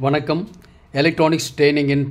வணக்கம். Electronics training இன்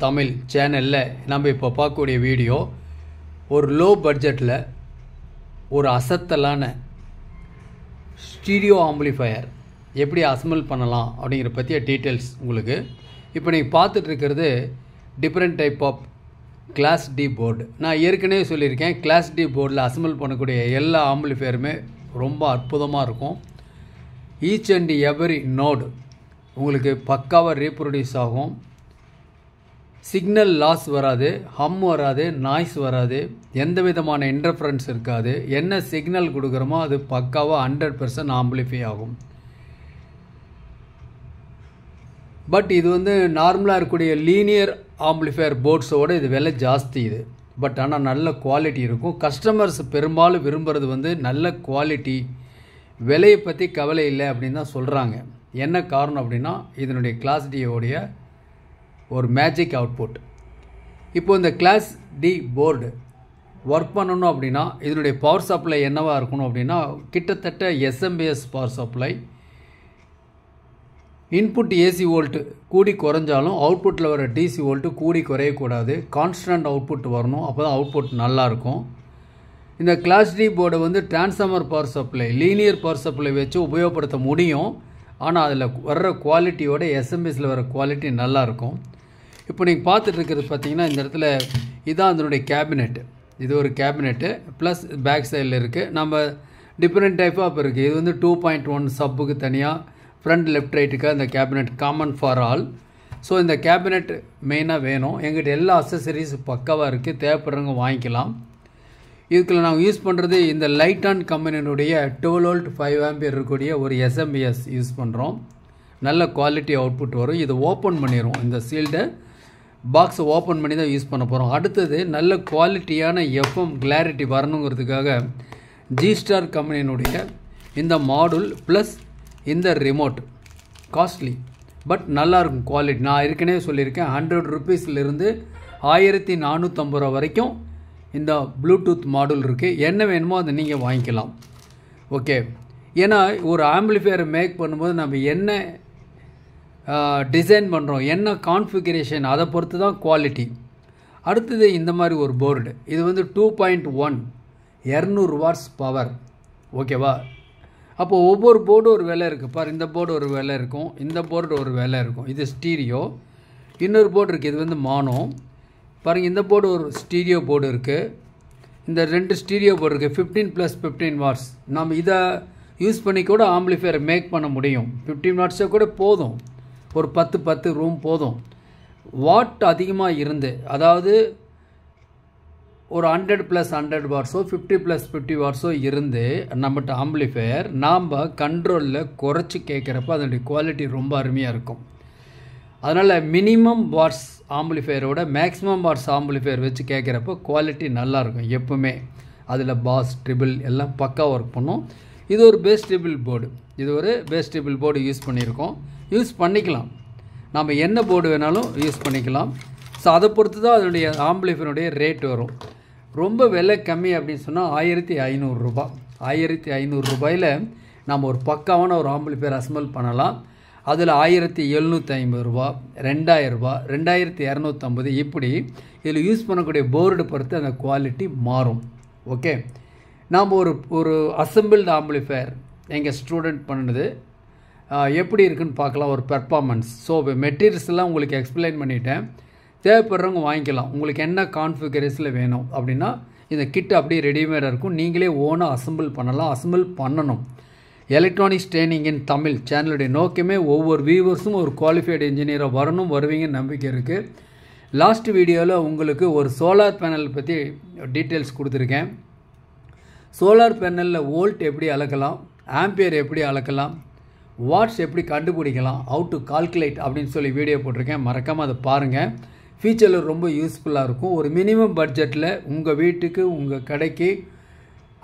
தமிழ் சேனலில் நம்ம இப்போ பார்க்கக்கூடிய வீடியோ ஒரு லோ பட்ஜெட்டில் ஒரு அசத்தலான ஸ்டீரியோ ஆம்பிளிஃபையர் எப்படி அசம்பிள் பண்ணலாம் அப்படிங்கிற பற்றிய டீட்டெயில்ஸ் உங்களுக்கு. இப்போ நீங்கள் பார்த்துட்ருக்கிறது different type of class D board. நான் ஏற்கனவே சொல்லியிருக்கேன், கிளாஸ் டி போர்டில் அசம்பிள் பண்ணக்கூடிய எல்லா ஆம்பிளிஃபையருமே ரொம்ப அற்புதமாக இருக்கும். ஈச் அண்ட் எவரி நோடு உங்களுக்கு பக்காவாக ரீப்ரொடியூஸ் ஆகும். சிக்னல் லாஸ் வராது, ஹம் வராது, நாய்ஸ் வராது, எந்த விதமான இன்டர்ஃபரன்ஸ் இருக்காது. என்ன சிக்னல் கொடுக்குறோமோ அது பக்காவாக 100% ஆம்பிளிஃபை ஆகும். பட் இது நார்மலாக இருக்கக்கூடிய லீனியர் ஆம்பிளிஃபையர் போர்ட்ஸோடு இது விலை ஜாஸ்தி இது. பட் ஆனால் நல்ல குவாலிட்டி இருக்கும். கஸ்டமர்ஸ் பெரும்பாலும் விரும்புகிறது நல்ல குவாலிட்டி, விலையை பற்றி கவலை இல்லை அப்படின்னு தான் சொல்கிறாங்க. என்ன காரணம் அப்படின்னா இதனுடைய கிளாஸ் டியோடைய ஒரு மேஜிக் அவுட்புட். இப்போ இந்த கிளாஸ் டி போர்டு ஒர்க் பண்ணணும் அப்படின்னா இதனுடைய பவர் சப்ளை என்னவாக இருக்கணும் அப்படின்னா கிட்டத்தட்ட SMPS power supply. Input AC volt கூடி குறைஞ்சாலும் அவுட்புட்டில் வர டிசி வோல்ட்டு கூடி குறையக்கூடாது. கான்ஸ்டன்ட் அவுட்புட் வரணும், அப்போ தான் அவுட்புட் நல்லாயிருக்கும். இந்த கிளாஸ் டி போர்டை transformer power supply, linear power supply வச்சு உபயோகப்படுத்த முடியும். ஆனால் அதில் வர்ற குவாலிட்டியோட எஸ்எம்பிஎஸில் வர குவாலிட்டி நல்லாயிருக்கும். இப்போ நீங்கள் பார்த்துட்டு இருக்கிறது பார்த்தீங்கன்னா இந்த இடத்துல இதுதான் அதனுடைய கேபினெட்டு. இது ஒரு கேபினெட்டு ப்ளஸ் பேக் சைடில் இருக்குது. நம்ம டிஃப்ரெண்ட் டைப் ஆஃப் இருக்குது. இது 2.1 சப்புக்கு தனியாக, ஃப்ரண்ட் லெஃப்ட் ரைட்டுக்கு அந்த cabinet common for all. So இந்த கேபினெட் மெயினாக வேணும். எங்கிட்ட எல்லா அக்சசரிஸ் பக்காவாக இருக்குது, தேவைப்படுறவங்க வாங்கிக்கலாம். இதுக்குள்ள நாங்கள் யூஸ் பண்ணுறது இந்த லைட்டான் கம்பெனியினுடைய 12 வோல்ட் 5 ஆம்பியர் இருக்கக்கூடிய ஒரு எஸ்எம்பிஎஸ் யூஸ் பண்ணுறோம். நல்ல குவாலிட்டி அவுட்புட் வரும். இது ஓப்பன் பண்ணிடுவோம், இந்த சீல்டை பாக்ஸை ஓப்பன் பண்ணி தான் யூஸ் பண்ண போகிறோம். அடுத்தது நல்ல குவாலிட்டியான எஃப்எம் கிளாரிட்டி வரணுங்கிறதுக்காக ஜி-ஸ்டார் கம்பெனியினுடைய இந்த மாடுல் ப்ளஸ் இந்த ரிமோட் காஸ்ட்லி பட் நல்லாயிருக்கும் குவாலிட்டி. நான் ஏற்கனவே சொல்லியிருக்கேன், 100 ருபீஸ்லேருந்து 1450 ரூபா வரைக்கும் இந்த ப்ளூடூத் மாடுல் இருக்குது. என்ன வேணுமோ அதை நீங்கள் வாங்கிக்கலாம். ஓகே, ஏன்னா ஒரு ஆம்பிளிஃபையரை மேக் பண்ணும்போது நம்ம என்ன டிசைன் பண்ணுறோம், என்ன கான்ஃபிகரேஷன், அதை பொறுத்து தான் குவாலிட்டி. அடுத்தது இந்த மாதிரி ஒரு போர்டு. இது 2.1 200 வாட்ஸ் பவர். ஓகேவா? அப்போது ஒவ்வொரு போர்டும் ஒரு விலை இருக்குது. பார், இந்த போர்டு ஒரு விலை இருக்கும், இந்த போர்டு ஒரு விலை இருக்கும். இது ஸ்டீரியோ. இன்னொரு போர்டு இருக்குது, இது மானோ. பாருங்கள், இந்த போர்டு ஒரு ஸ்டீரியோ போர்டு இருக்குது. இந்த 2 ஸ்டீரியோ போர்டு இருக்குது. 15+15 வாட்ஸ். நம்ம இதை யூஸ் பண்ணி கூட ஆம்பிளிஃபையர் மேக் பண்ண முடியும். 15 வாட்ஸே கூட போதும், ஒரு 10 ரூம் போதும். வாட் அதிகமாக இருந்து, அதாவது ஒரு 100+100 வாட்ஸோ 50+50 வாட்ஸோ இருந்து நம்மகிட்ட ஆம்பிளிஃபையர் நாம் கண்ட்ரோலில் குறைச்சி கேட்குறப்ப அதனுடைய குவாலிட்டி ரொம்ப அருமையாக இருக்கும். அதனால் மினிமம் வாட்ஸ் ஆம்பிளிஃபையரோட மேக்ஸிமம் வாட்ஸ் ஆம்பிளிஃபையர் வச்சு கேட்குறப்ப குவாலிட்டி நல்லாயிருக்கும் எப்பவுமே. அதில் பாஸ் ட்ரிபிள் எல்லாம் பக்கா ஒர்க் பண்ணும். இது ஒரு பேஸ் ட்ரிபிள் போர்டு. இது ஒரு பேஸ் ட்ரிபிள் போர்டு யூஸ் பண்ணியிருக்கோம். யூஸ் பண்ணிக்கலாம், நம்ம என்ன போர்டு வேணாலும் யூஸ் பண்ணிக்கலாம். ஸோ அதை பொறுத்து தான் அதனுடைய ஆம்பிளிஃபையருடைய ரேட் வரும். ரொம்ப விலை கம்மி அப்படின்னு சொன்னால் 1500 ரூபா. 1500 ரூபாயில் நம்ம ஒரு பக்காவான ஒரு ஆம்பிளிஃபையர் அசம்பிள் பண்ணலாம். அதில் 1750 ரூபா, 2000 ரூபா, 2250, இப்படி இதில் யூஸ் பண்ணக்கூடிய போர்டு பொறுத்து அந்த குவாலிட்டி மாறும். ஓகே, நாம் ஒரு அசம்பிள்டு ஆம்பிளிஃபையர் எங்கள் ஸ்டூடெண்ட் பண்ணுது எப்படி இருக்குன்னு பார்க்கலாம், ஒரு பெர்ஃபார்மன்ஸ். ஸோ மெட்டீரியல்ஸ்லாம் உங்களுக்கு எக்ஸ்பிளைன் பண்ணிட்டேன். தேவைப்படுறவங்க வாங்கிக்கலாம். உங்களுக்கு என்ன கான்ஃபிகரேஷனில் வேணும் அப்படின்னா இந்த கிட் அப்படியே ரெடிமேடாக இருக்கும். நீங்களே ஓனாக அசம்பிள் பண்ணலாம், அசம்பிள் பண்ணணும். எலக்ட்ரானிக்ஸ் ட்ரெயினிங் இன் தமிழ் சேனலுடைய நோக்கமே ஒவ்வொரு வியூவர்ஸும் ஒரு குவாலிஃபைடு இன்ஜினியராக வரணும், வருவீங்கன்னு நம்பிக்கை இருக்குது. லாஸ்ட் வீடியோவில் உங்களுக்கு ஒரு சோலார் பேனல் பற்றி டீட்டெயில்ஸ் கொடுத்துருக்கேன். சோலார் பேனலில் வோல்ட் எப்படி அளக்கலாம், ஆம்பியர் எப்படி அளக்கலாம், வாட்ஸ் எப்படி கண்டுபிடிக்கலாம், ஹவு டு கால்குலேட் அப்படின்னு சொல்லி வீடியோ போட்டிருக்கேன். மறக்காமல் அதை பாருங்கள். ஃபியூச்சரில் ரொம்ப யூஸ்ஃபுல்லாக இருக்கும். ஒரு மினிமம் பட்ஜெட்டில் உங்கள் வீட்டுக்கு, உங்கள் கடைக்கு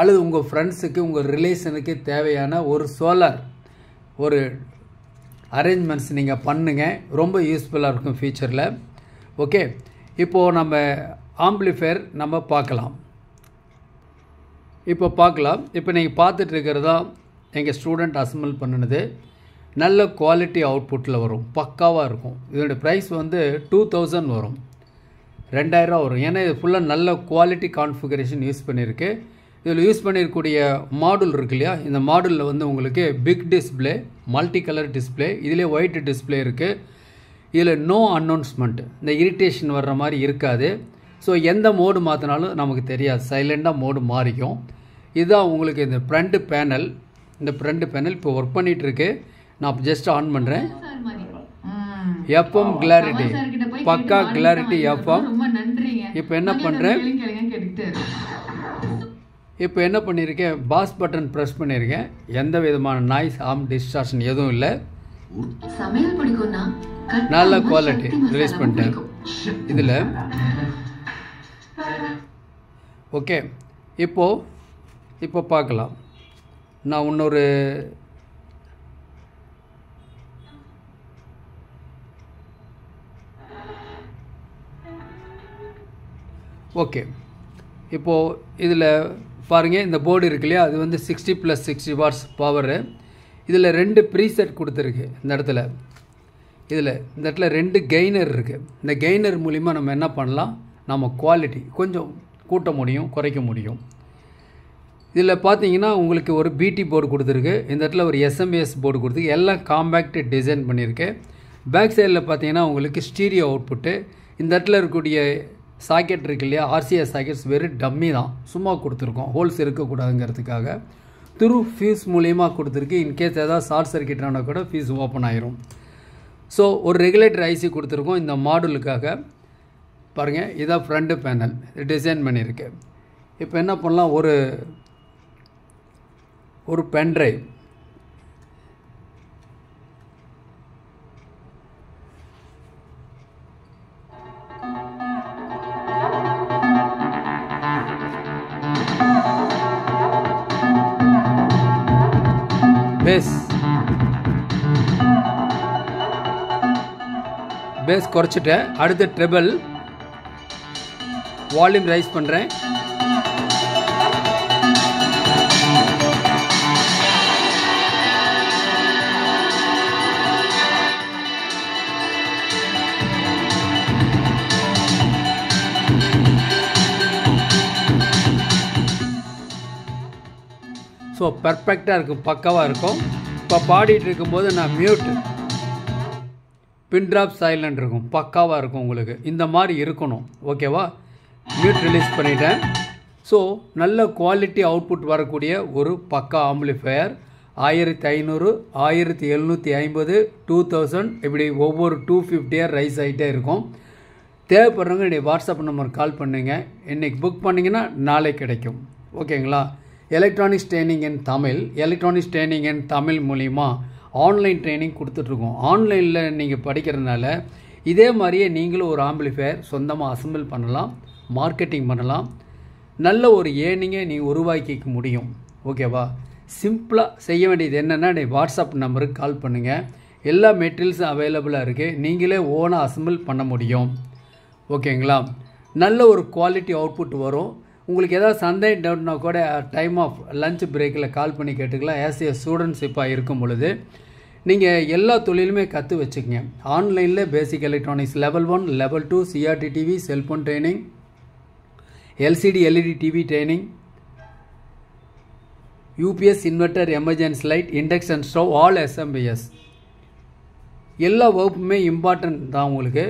அல்லது உங்கள் ஃப்ரெண்ட்ஸுக்கு, உங்கள் ரிலேஷனுக்கு தேவையான ஒரு சோலார் ஒரு அரேஞ்ச்மெண்ட்ஸ் நீங்கள் பண்ணுங்கள். ரொம்ப யூஸ்ஃபுல்லாக இருக்கும் ஃபியூச்சரில். ஓகே, இப்போது நம்ம ஆம்பிளிஃபையர் நம்ம பார்க்கலாம். இப்போ நீங்கள் பார்த்துட்டு இருக்கிறதா எங்கள் ஸ்டூடெண்ட் அசம்பிள் பண்ணினது. நல்ல குவாலிட்டி அவுட்புட்டில் வரும், பக்காவாக இருக்கும். இதோட ப்ரைஸ் வந்து 2000 வரும், 2000 வரும். ஏன்னா இது ஃபுல்லாக நல்ல குவாலிட்டி கான்ஃபிகரேஷன் யூஸ் பண்ணியிருக்கு. இதில் யூஸ் பண்ணியிருக்கக்கூடிய மாடல் இருக்கு இல்லையா, இந்த மாடலில் வந்து உங்களுக்கு big display, multi colour display, இதிலே ஒயிட் டிஸ்பிளே இருக்குது. இதில் நோ அனௌன்ஸ்மெண்ட், இந்த இரிட்டேஷன் வர்ற மாதிரி இருக்காது. ஸோ எந்த மோடு மாற்றினாலும் நமக்கு தெரியாது, சைலண்டாக மோடு மாறிக்கும். இதுதான் உங்களுக்கு இந்த ஃப்ரண்ட் பேனல். இந்த ஃப்ரண்ட் பேனல் இப்போ ஒர்க் பண்ணிகிட்ருக்கு. நான் ஜஸ்ட் ஆன் பண்ணுறேன். எஃப்எம் கிளாரிட்டி, பக்கா கிளாரிட்டி எஃப்எம். இப்போ என்ன பண்ணியிருக்கேன், பாஸ் பட்டன் ப்ரெஸ் பண்ணியிருக்கேன். எந்த விதமான நாய்ஸ், ஆம், டிஸ்டார்ஷன் எதுவும் இல்லை. நல்ல குவாலிட்டி ரிலீஸ் பண்ணிட்டேன் இதில். ஓகே, இப்போ பார்க்கலாம். நான் இன்னொரு ஓகே, இப்போது இதில் பாருங்கள், இந்த போர்டு இருக்கு இல்லையா, அது வந்து 60 + 60 வாட்ஸ் பவரு. இதில் 2 ப்ரீசெட் கொடுத்துருக்கு. இந்த இடத்துல 2 கெய்னர் இருக்குது. இந்த கெய்னர் மூலிமா நம்ம என்ன பண்ணலாம், நம்ம குவாலிட்டி கொஞ்சம் கூட்ட முடியும், குறைக்க முடியும். இதில் பார்த்தீங்கன்னா உங்களுக்கு ஒரு பிடி போர்டு கொடுத்துருக்கு. இந்த இடத்துல ஒரு எஸ்எம்எஸ் போர்டு கொடுத்துருக்கு. எல்லாம் காம்பேக்ட் டிசைன் பண்ணியிருக்கு. பேக் சைடில் பார்த்தீங்கன்னா உங்களுக்கு ஸ்டீரியோ அவுட்புட்டு. இந்த இடத்துல இருக்கக்கூடிய சாக்கெட் இருக்கு இல்லையா, ஆர்சிஎஸ் சாக்கெட்ஸ் வெறும் டம்மி தான், சும்மா கொடுத்துருக்கோம், ஹோல்ஸ் இருக்கக்கூடாதுங்கிறதுக்காக. த்ரூ ஃபியூஸ் மூலியமாக கொடுத்துருக்கு. இன்கேஸ் ஏதாவது ஷார்ட் சர்க்கிட் ஆனால் கூட ஃபியூஸ் ஓப்பன் ஆயிரும். ஸோ ஒரு ரெகுலேட்டர் ஐசி கொடுத்துருக்கோம் இந்த மாடலுக்காக. பாருங்கள், இதான் ஃப்ரண்ட் பேனல் டிசைன் பண்ணியிருக்கு. இப்போ என்ன பண்ணலாம், ஒரு பென்ட்ரைவ், பேஸ் குறைச்சிட்டேன். அடுத்து ட்ரிபிள் வால்யூம் ரைஸ் பண்ணுறேன். ஸோ பர்ஃபெக்டாக இருக்கும், பக்காவாக இருக்கும். இப்போ பாடிட்டு இருக்கும்போது நான் மியூட், பின் ட்ராப் சைலண்ட் இருக்கும், பக்காவாக இருக்கும். உங்களுக்கு இந்த மாதிரி இருக்கணும், ஓகேவா? மியூட் ரிலீஸ் பண்ணிட்டேன். ஸோ நல்ல குவாலிட்டி அவுட்புட் வரக்கூடிய ஒரு பக்கா ஆம்பிளிஃபையர். 1500, 1750, 2000 இப்படி ஒவ்வொரு 250 ரைஸ் ஆகிட்டே இருக்கும். தேவைப்படுறவங்க என்னுடைய வாட்ஸ்அப் நம்பர் கால் பண்ணுங்க. இன்றைக்கி புக் பண்ணிங்கன்னா நாளை கிடைக்கும், ஓகேங்களா? எலக்ட்ரானிக்ஸ் ட்ரைனிங் இன் தமிழ், எலக்ட்ரானிக்ஸ் ட்ரைனிங் இன் தமிழ் மூலிமா ஆன்லைன் ட்ரைனிங் கொடுத்துட்ருக்கோம். ஆன்லைனில் நீங்கள் படிக்கிறதுனால இதே மாதிரியே நீங்களும் ஒரு ஆம்பிளிஃபையர் சொந்தமாக அசம்பிள் பண்ணலாம், மார்க்கெட்டிங் பண்ணலாம், நல்ல ஒரு ஏர்னிங்கை நீங்கள் உருவாக்கிக்க முடியும், ஓகேவா? சிம்பிளாக செய்ய வேண்டியது என்னென்னா, வாட்ஸ்அப் நம்பருக்கு கால் பண்ணுங்கள். எல்லா மெட்டீரியல்ஸும் அவைலபிளாக இருக்குது. நீங்களே ஓனாக அசம்பிள் பண்ண முடியும், ஓகேங்களா? நல்ல ஒரு குவாலிட்டி அவுட்புட் வரும். உங்களுக்கு ஏதாவது சந்தேகம் டவுட்னா கூட டைம் ஆஃப் லஞ்ச் பிரேக்கில் கால் பண்ணி கேட்டுக்கலாம். ஆஸ் ஏ ஸ்டூடெண்ட்ஸ் இப்போ இருக்கும் பொழுது நீங்கள் எல்லா தொழிலுமே கற்று வச்சுக்கங்க. ஆன்லைனில் basic electronics level 1, level 2, CRT TV, cellphone training, LCD LED TV training, UPS inverter, emergency light, induction stove, all SMPS எல்லா வகுப்புமே இம்பார்ட்டன்ட் தான். உங்களுக்கு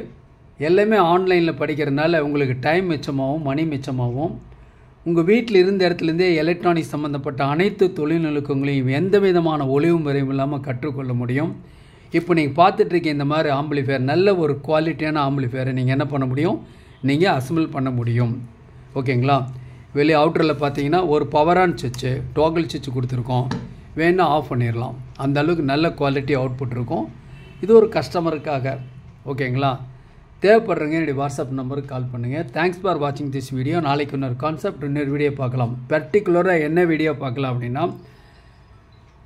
எல்லாமே ஆன்லைனில் படிக்கிறதுனால உங்களுக்கு டைம் மிச்சமாகவும் மணி மிச்சமாகவும் உங்கள் வீட்டில் இருந்த இடத்துலேருந்தே எலக்ட்ரானிக்ஸ் சம்மந்தப்பட்ட அனைத்து தொழில்நுட்பங்களையும் எந்த விதமான ஒளிவு முறையும் இல்லாமல் கற்றுக்கொள்ள முடியும். இப்போ நீங்கள் பார்த்துட்ருக்க இந்த மாதிரி ஆம்பிளிஃபையர், நல்ல ஒரு குவாலிட்டியான ஆம்பிளிஃபையரை நீங்கள் என்ன பண்ண முடியும், நீங்கள் அசம்பிள் பண்ண முடியும், ஓகேங்களா? வெளியே அவுட்டரில் பார்த்தீங்கன்னா ஒரு பவரான் சுவிட்சு, டோகல் சுவிட்ச் கொடுத்துருக்கோம். வேணால் ஆஃப் பண்ணிடலாம். அந்த அளவுக்கு நல்ல குவாலிட்டி அவுட்புட் இருக்கும். இது ஒரு கஸ்டமருக்காக, ஓகேங்களா? தேவைப்படுறவங்க என்னுடைய வாட்ஸ்அப் நம்பருக்கு கால் பண்ணுங்கள். தேங்க்ஸ் ஃபார் வாட்சிங் திஸ் வீடியோ. நாளைக்கு இன்னொரு கான்செப்ட், இன்னொரு வீடியோ பார்க்கலாம். பர்டிகுலராக என்ன வீடியோ பார்க்கலாம் அப்படின்னா,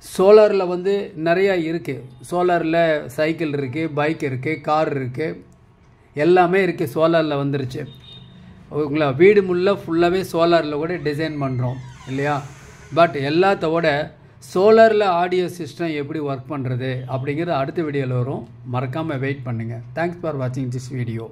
சோலாரில் வந்து நிறையா இருக்குது. சோலாரில் சைக்கிள் இருக்குது, பைக் இருக்குது, கார் இருக்குது, எல்லாமே இருக்குது. சோலாரில் வந்துருச்சு, ஓகேங்களா? வீடு ஃபுல்லாகவே சோலாரில் கூட டிசைன் பண்ணுறோம் இல்லையா? பட் எல்லாத்தோட சோலாரில் ஆடியோ சிஸ்டம் எப்படி ஒர்க் பண்ணுறது அப்படிங்கிறது அடுத்த வீடியோவில் வரும். மறக்காமல் வெயிட் பண்ணுங்கள். தேங்க்ஸ் ஃபார் வாட்சிங் திஸ் வீடியோ.